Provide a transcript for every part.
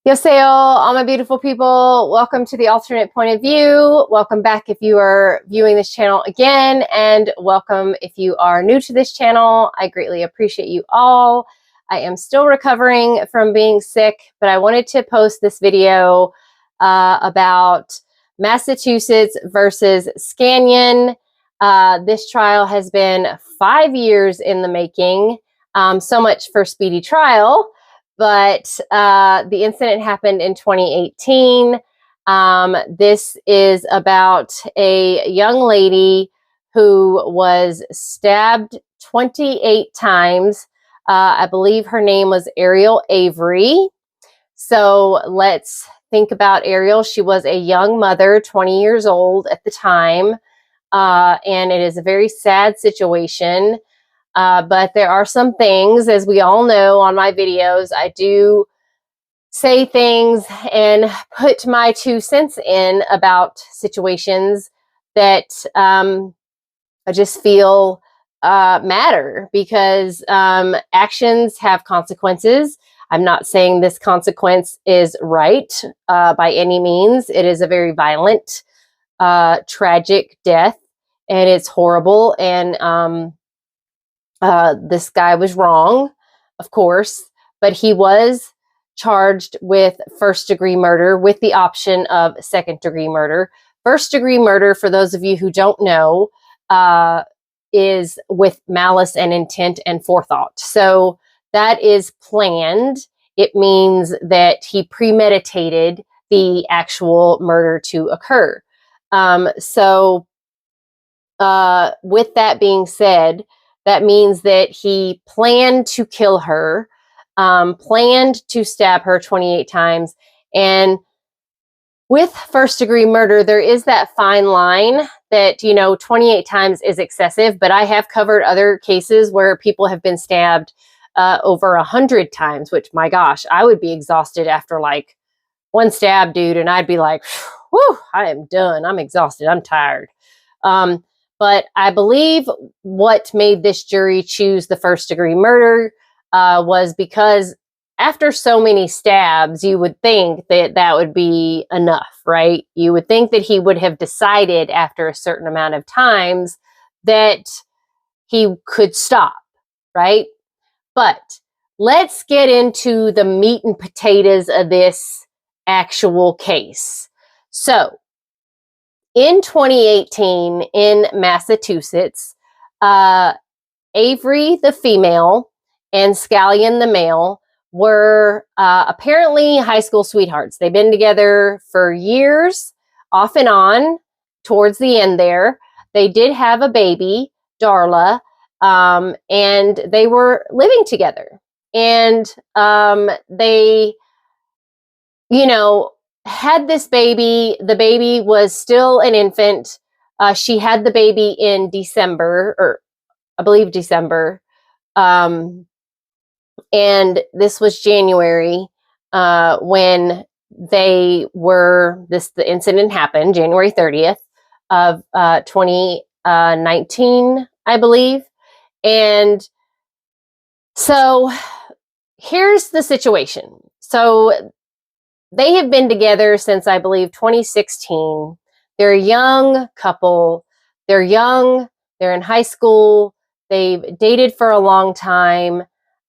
Yoseo, all my beautiful people. Welcome to the alternate point of view. Welcome back if you are viewing this channel again, and welcome if you are new to this channel. I greatly appreciate you all. I am still recovering from being sick, but I wanted to post this video about Massachusetts versus Scanlon. This trial has been 5 years in the making. So much for speedy trial. But the incident happened in 2018. This is about a young lady who was stabbed 28 times. I believe her name was Ariel Avery. So let's think about Ariel. She was a young mother, 20 years old at the time. And it is a very sad situation. But there are some things, as we all know on my videos, I do say things and put my 2 cents in about situations that I just feel matter, because actions have consequences. I'm not saying this consequence is right by any means. It is a very violent, tragic death, and it's horrible. And this guy was wrong, of course, but he was charged with first-degree murder with the option of second-degree murder. First-degree murder, for those of you who don't know, is with malice and intent and forethought. So that is planned. It means that he premeditated the actual murder to occur. With that being said, that means that he planned to kill her, planned to stab her 28 times. And with first-degree murder, there is that fine line that, 28 times is excessive, but I have covered other cases where people have been stabbed over 100 times, which, my gosh, I would be exhausted after like one stab, dude, and I'd be like, whew, I am done. I'm exhausted. I'm tired. But I believe what made this jury choose the first-degree murder was because after so many stabs, you would think that that would be enough, right? You would think that he would have decided after a certain amount of times that he could stop, right? But let's get into the meat and potatoes of this actual case. So, in 2018, in Massachusetts, Avery, the female, and Scanlon, the male, were apparently high school sweethearts. They've been together for years, off and on, towards the end there. They did have a baby, Darla, and they were living together. And they, had this baby. The baby was still an infant. She had the baby in December, or I believe December. And this was January when the incident happened, January 30th of 2019, I believe. And so here's the situation. So they have been together since, I believe, 2016. They're a young couple. They're young. They're in high school. They've dated for a long time.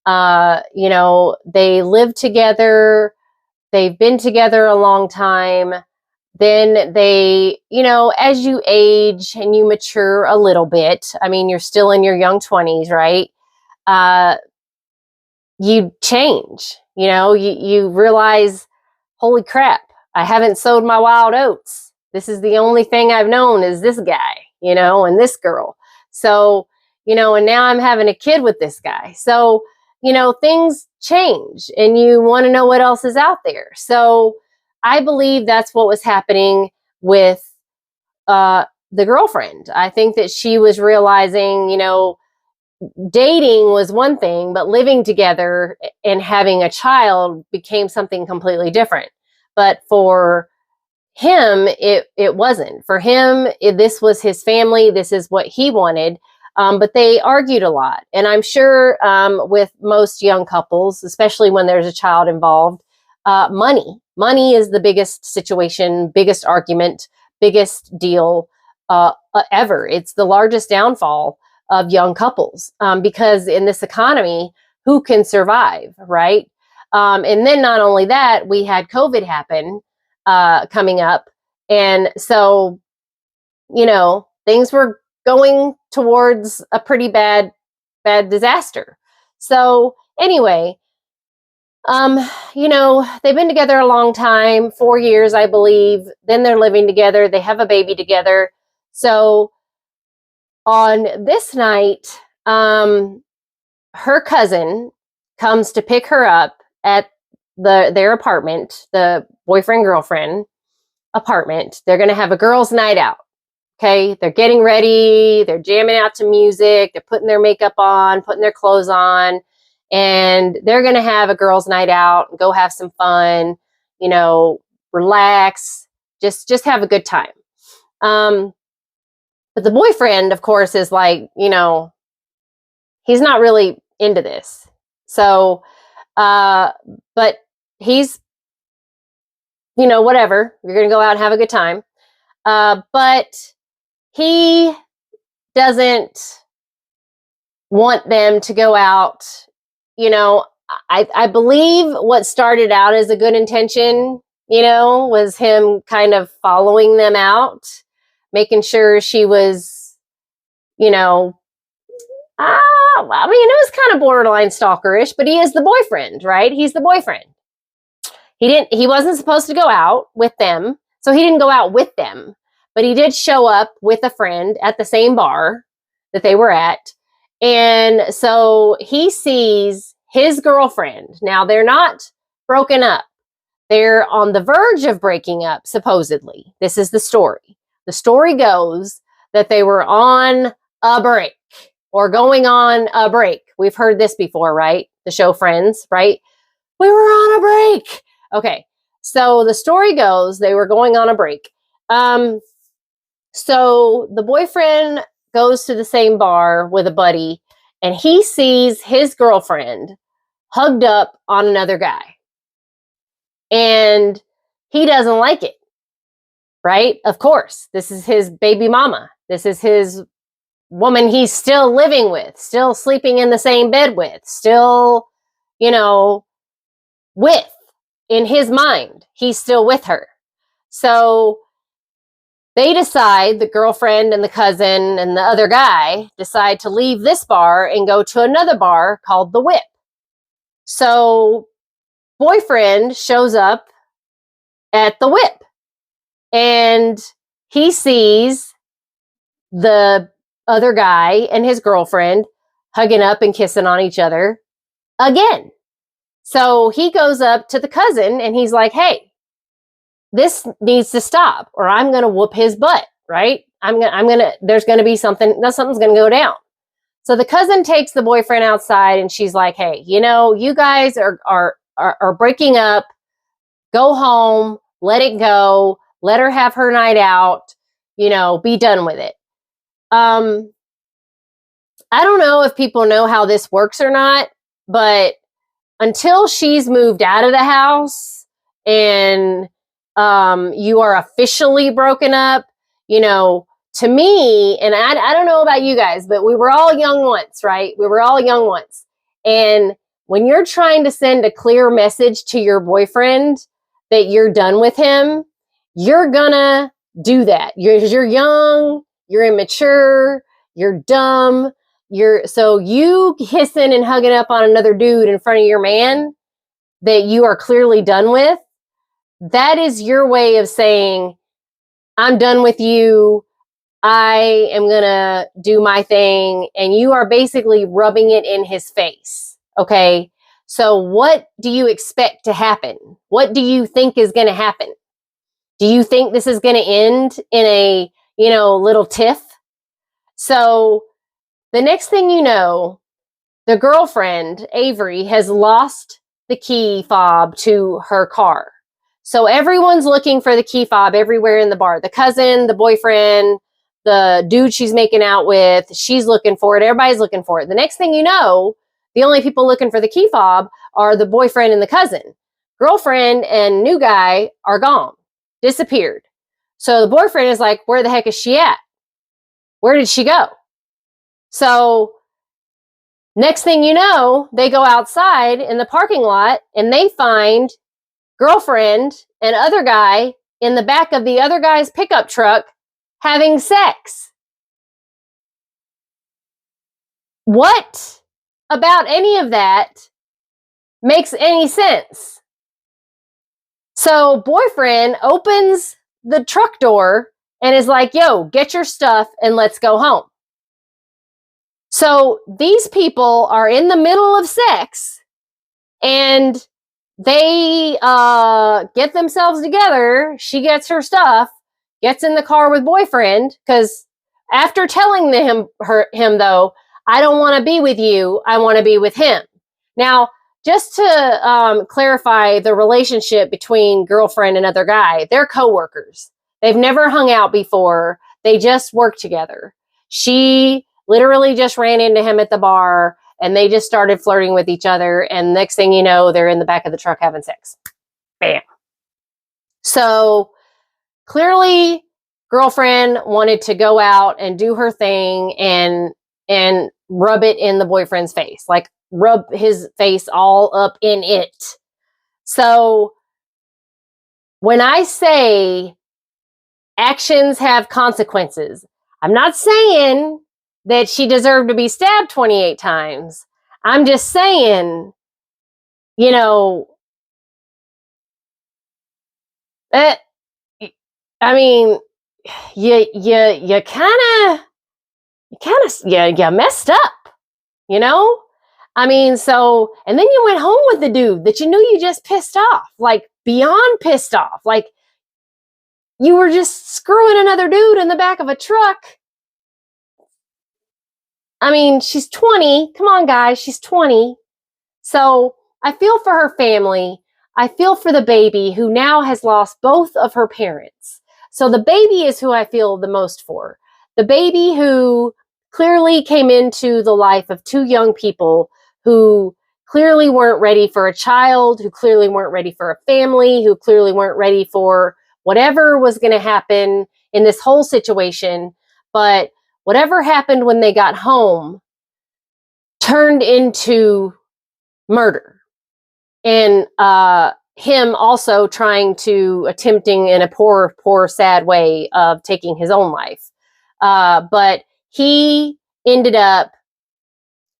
They live together. They've been together a long time. Then they, as you age and you mature a little bit, I mean, you're still in your young 20s, right? You change, you realize, holy crap, I haven't sowed my wild oats. This is the only thing I've known is this guy, and this girl. So, and now I'm having a kid with this guy. So, things change and you want to know what else is out there. So I believe that's what was happening with the girlfriend. I think that she was realizing, dating was one thing, but living together and having a child became something completely different. But for him, it wasn't. For him, this was his family. This is what he wanted. But they argued a lot. And I'm sure with most young couples, especially when there's a child involved, Money is the biggest situation, biggest argument, biggest deal ever. It's the largest downfall of young couples because in this economy, who can survive, right? And then not only that, we had COVID happen coming up. And so, things were going towards a pretty bad disaster. So anyway, they've been together a long time, 4 years, I believe. Then they're living together. They have a baby together. So on this night, her cousin comes to pick her up at their apartment, the boyfriend-girlfriend apartment. They're going to have a girls' night out. Okay, they're getting ready. They're jamming out to music. They're putting their makeup on, putting their clothes on, and they're going to have a girls' night out, go have some fun, relax, just have a good time. But the boyfriend, of course, is like, he's not really into this. So, but he's, whatever. You're going to go out and have a good time. But he doesn't want them to go out. I believe what started out as a good intention, was him kind of following them out, making sure she was, it was kind of borderline stalkerish, but he is the boyfriend, right? He's the boyfriend. He wasn't supposed to go out with them, so he didn't go out with them, but he did show up with a friend at the same bar that they were at. And so he sees his girlfriend. Now, they're not broken up. They're on the verge of breaking up, supposedly. This is the story. The story goes that they were on a break or going on a break. We've heard this before, right? The show Friends, right? We were on a break. Okay, so the story goes they were going on a break. So the boyfriend goes to the same bar with a buddy, and he sees his girlfriend hugged up on another guy. And he doesn't like it, right? Of course, this is his baby mama. This is his woman he's still living with, still sleeping in the same bed with, still, with. In his mind, he's still with her. So they decide, the girlfriend and the cousin and the other guy decide to leave this bar and go to another bar called The Whip. So boyfriend shows up at The Whip and he sees the other guy and his girlfriend hugging up and kissing on each other again. So he goes up to the cousin and he's like, hey, this needs to stop or I'm going to whoop his butt, right? There's going to be something's going to go down. So the cousin takes the boyfriend outside and she's like, hey, you guys are breaking up. Go home, let it go, let her have her night out, be done with it. I don't know if people know how this works or not, but until she's moved out of the house and you are officially broken up, to me, and I don't know about you guys, but we were all young once, right? We were all young once. And when you're trying to send a clear message to your boyfriend that you're done with him, you're gonna do that. You're young, you're immature, you're dumb. So you kissing and hugging up on another dude in front of your man that you are clearly done with, that is your way of saying, I'm done with you. I am going to do my thing. And you are basically rubbing it in his face. Okay. So what do you expect to happen? What do you think is going to happen? Do you think this is going to end in a, little tiff? So the next thing you know, the girlfriend, Avery, has lost the key fob to her car. So everyone's looking for the key fob everywhere in the bar. The cousin, the boyfriend, the dude she's making out with, she's looking for it. Everybody's looking for it. The next thing you know, the only people looking for the key fob are the boyfriend and the cousin. girlfriend and new guy are gone, disappeared. So the boyfriend is like, where the heck is she at? Where did she go? So next thing you know, they go outside in the parking lot and they find girlfriend and other guy in the back of the other guy's pickup truck having sex. What about any of that makes any sense? So boyfriend opens the truck door and is like, yo, get your stuff and let's go home. So these people are in the middle of sex and they get themselves together. She gets her stuff, gets in the car with boyfriend, because after telling him though, I don't want to be with you, I want to be with him. Now, just to clarify the relationship between girlfriend and other guy, they're coworkers. They've never hung out before. They just work together. She literally just ran into him at the bar and they just started flirting with each other. And next thing you know, they're in the back of the truck having sex. Bam. So clearly girlfriend wanted to go out and do her thing and rub it in the boyfriend's face, like rub his face all up in it. So when I say actions have consequences, I'm not saying that she deserved to be stabbed 28 times. I'm just saying, you know, I mean, you kind of messed up, you know? I mean, so, and then you went home with the dude that you knew you just pissed off, like beyond pissed off. Like you were just screwing another dude in the back of a truck. I mean, she's 20. Come on, guys. She's 20. So I feel for her family. I feel for the baby who now has lost both of her parents. So the baby is who I feel the most for. The baby who clearly came into the life of two young people who clearly weren't ready for a child, who clearly weren't ready for a family, who clearly weren't ready for whatever was going to happen in this whole situation. But whatever happened when they got home turned into murder. And him also attempting in a poor, sad way of taking his own life. But he ended up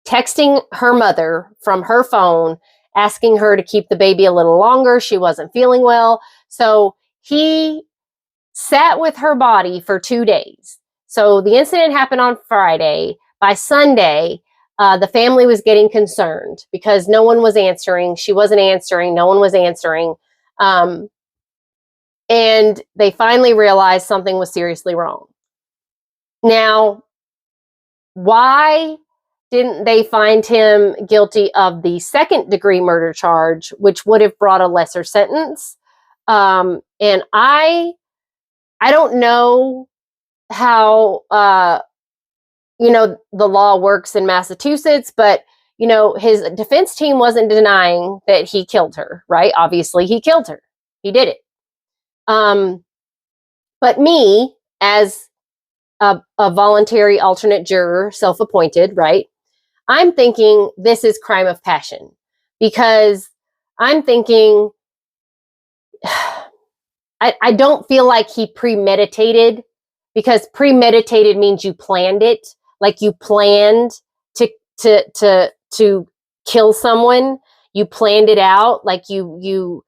texting her mother from her phone, asking her to keep the baby a little longer. She wasn't feeling well. So he sat with her body for 2 days. So the incident happened on Friday. By Sunday, the family was getting concerned because no one was answering. She wasn't answering. No one was answering. And they finally realized something was seriously wrong. Now, why didn't they find him guilty of the second-degree murder charge, which would have brought a lesser sentence? And I don't know how the law works in Massachusetts, but his defense team wasn't denying that he killed her, right? Obviously, he killed her. He did it. But me, as a voluntary alternate juror, self-appointed, right? I'm thinking this is crime of passion because I'm thinking I don't feel like he premeditated, because premeditated means you planned it, like you planned to kill someone. You planned it out, like you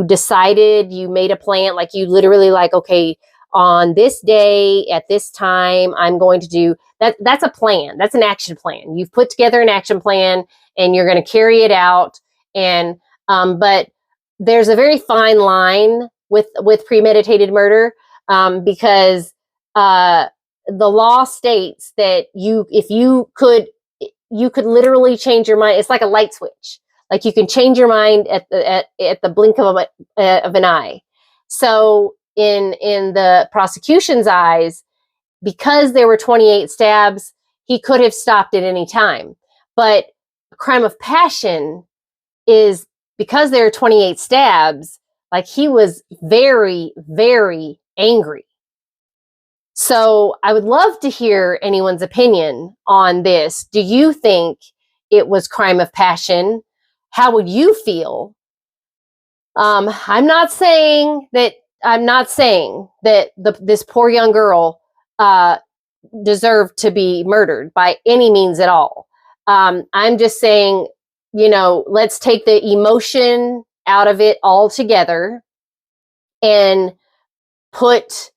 decided, you made a plan, like you literally like, okay, on this day at this time, I'm going to do that. That's a plan. That's an action plan. You've put together an action plan and you're going to carry it out. And, but there's a very fine line with premeditated murder, because, the law states that you could literally change your mind. It's like a light switch. Like you can change your mind at the blink of an eye. So in the prosecution's eyes, because there were 28 stabs, he could have stopped at any time. But a crime of passion is because there are 28 stabs, like he was very, very angry. So I would love to hear anyone's opinion on this. Do you think it was crime of passion? How would you feel? I'm not saying that this poor young girl deserved to be murdered by any means at all. I'm just saying, let's take the emotion out of it altogether and put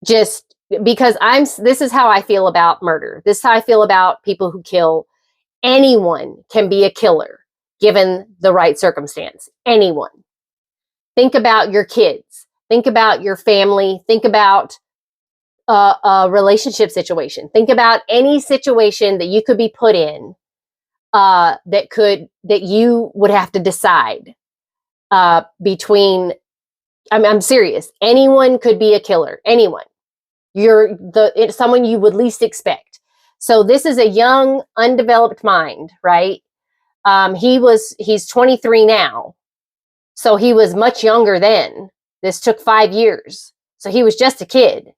just because this is how I feel about murder. This is how I feel about people who kill. Anyone can be a killer given the right circumstance. Anyone. Think about your kids. Think about your family. Think about a relationship situation. Think about any situation that you could be put in that you would have to decide between. I'm serious. Anyone could be a killer. Anyone. It's someone you would least expect. So this is a young, undeveloped mind, right? He's 23 now. So he was much younger then. This took 5 years. So he was just a kid.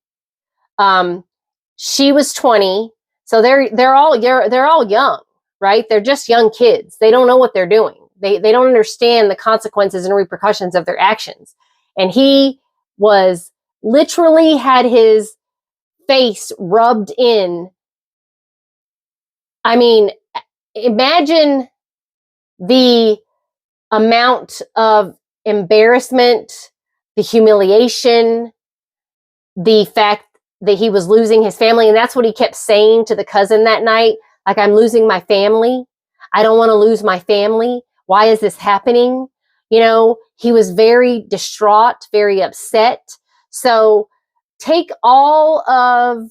She was 20. So they're all young, right? They're just young kids. They don't know what they're doing. They don't understand the consequences and repercussions of their actions. And he was literally had his face rubbed in. I mean, imagine the amount of embarrassment, the humiliation, the fact that he was losing his family. And that's what he kept saying to the cousin that night. Like, I'm losing my family. I don't want to lose my family. Why is this happening? He was very distraught, very upset. So take all of,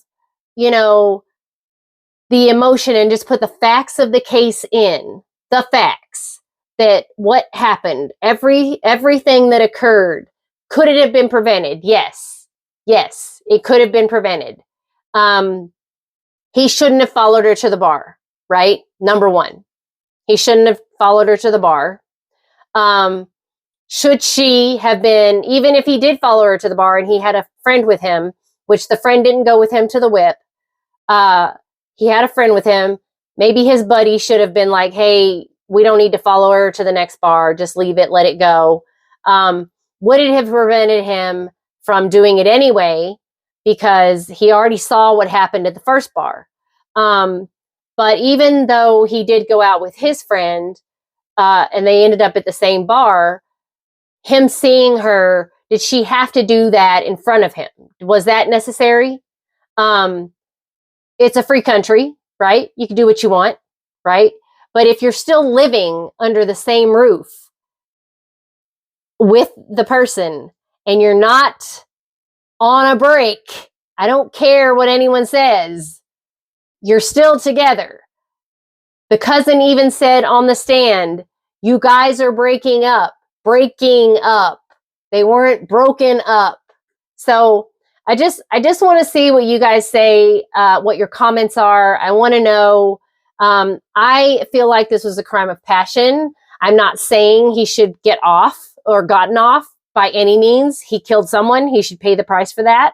the emotion and just put the facts of the case in. The facts that what happened, everything that occurred. Could it have been prevented? Yes, it could have been prevented. He shouldn't have followed her to the bar, right? Number one, he shouldn't have followed her to the bar. Should she have been, even if he did follow her to the bar and he had a friend with him, which the friend didn't go with him to the whip, he had a friend with him. Maybe his buddy should have been like, hey, we don't need to follow her to the next bar. Just leave it, let it go. Would it have prevented him from doing it anyway? Because he already saw what happened at the first bar. But even though he did go out with his friend and they ended up at the same bar, him seeing her, did she have to do that in front of him? Was that necessary? It's a free country, right? You can do what you want, right? But if you're still living under the same roof with the person and you're not on a break, I don't care what anyone says, you're still together. The cousin even said on the stand, you guys are breaking up. They weren't broken up. So I just want to see what you guys say, what your comments are. I want to know. I feel like this was a crime of passion. I'm not saying he should get off or gotten off by any means. He killed someone. He should pay the price for that.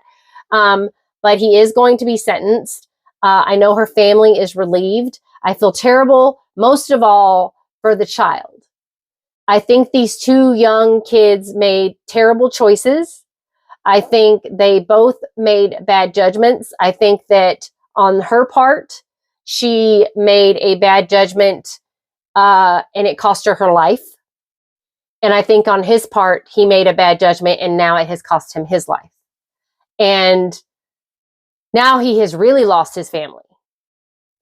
But he is going to be sentenced. I know her family is relieved. I feel terrible, most of all, for the child. I think these two young kids made terrible choices. I think they both made bad judgments. I think that on her part, she made a bad judgment and it cost her life. And I think on his part, he made a bad judgment and now it has cost him his life. And now he has really lost his family.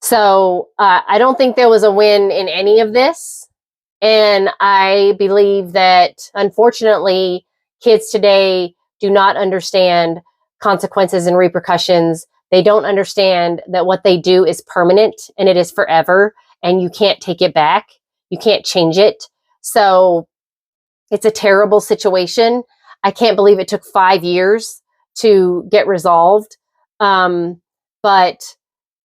So I don't think there was a win in any of this. And I believe that, unfortunately, kids today do not understand consequences and repercussions. They don't understand that what they do is permanent and it is forever and you can't take it back. You can't change it. So it's a terrible situation. I can't believe it took 5 years to get resolved. But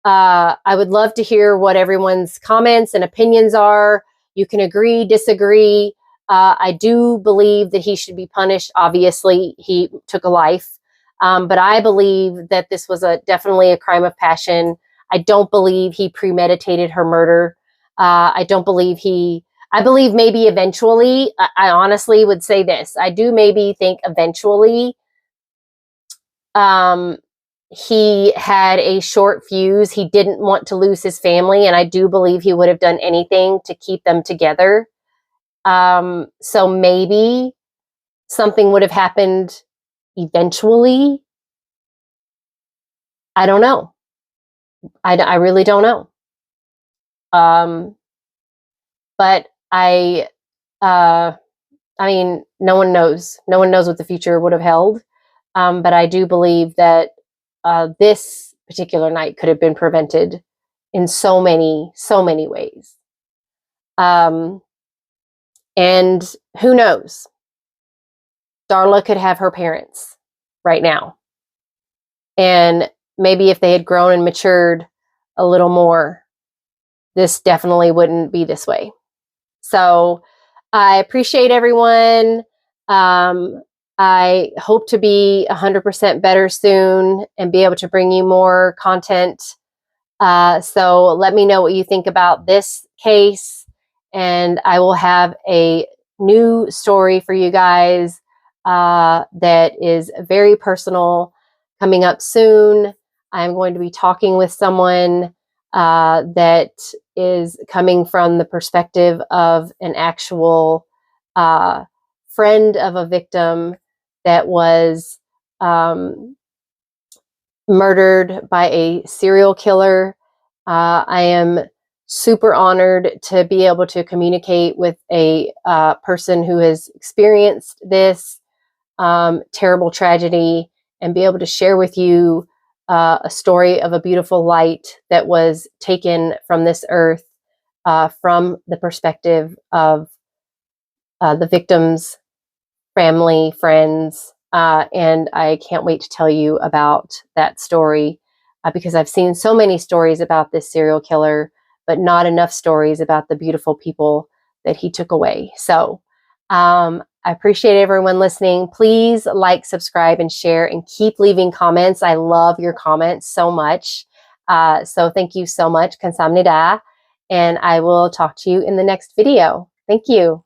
I would love to hear what everyone's comments and opinions are. You can agree, disagree. I do believe that he should be punished. Obviously, he took a life. But I believe that this was definitely a crime of passion. I don't believe he premeditated her murder. I don't believe I believe maybe eventually, I honestly would say this. I do maybe think eventually he had a short fuse. He didn't want to lose his family, and I do believe he would have done anything to keep them together. So maybe something would have happened eventually. I don't know. I really don't know. But I mean, no one knows. No one knows what the future would have held. But I do believe that this particular night could have been prevented in so many ways. And who knows? Darla could have her parents right now. And maybe if they had grown and matured a little more, this definitely wouldn't be this way. So I appreciate everyone. I hope to be 100% better soon and be able to bring you more content. So let me know what you think about this case, and I will have a new story for you guys that is very personal coming up soon. I'm going to be talking with someone that is coming from the perspective of an actual friend of a victim that was murdered by a serial killer. I am super honored to be able to communicate with a person who has experienced this terrible tragedy and be able to share with you a story of a beautiful light that was taken from this earth from the perspective of the victim's family, friends, and I can't wait to tell you about that story because I've seen so many stories about this serial killer, but not enough stories about the beautiful people that he took away. So I appreciate everyone listening. Please like, subscribe, and share, and keep leaving comments. I love your comments so much. So thank you so much. Kamsahamnida. And I will talk to you in the next video. Thank you.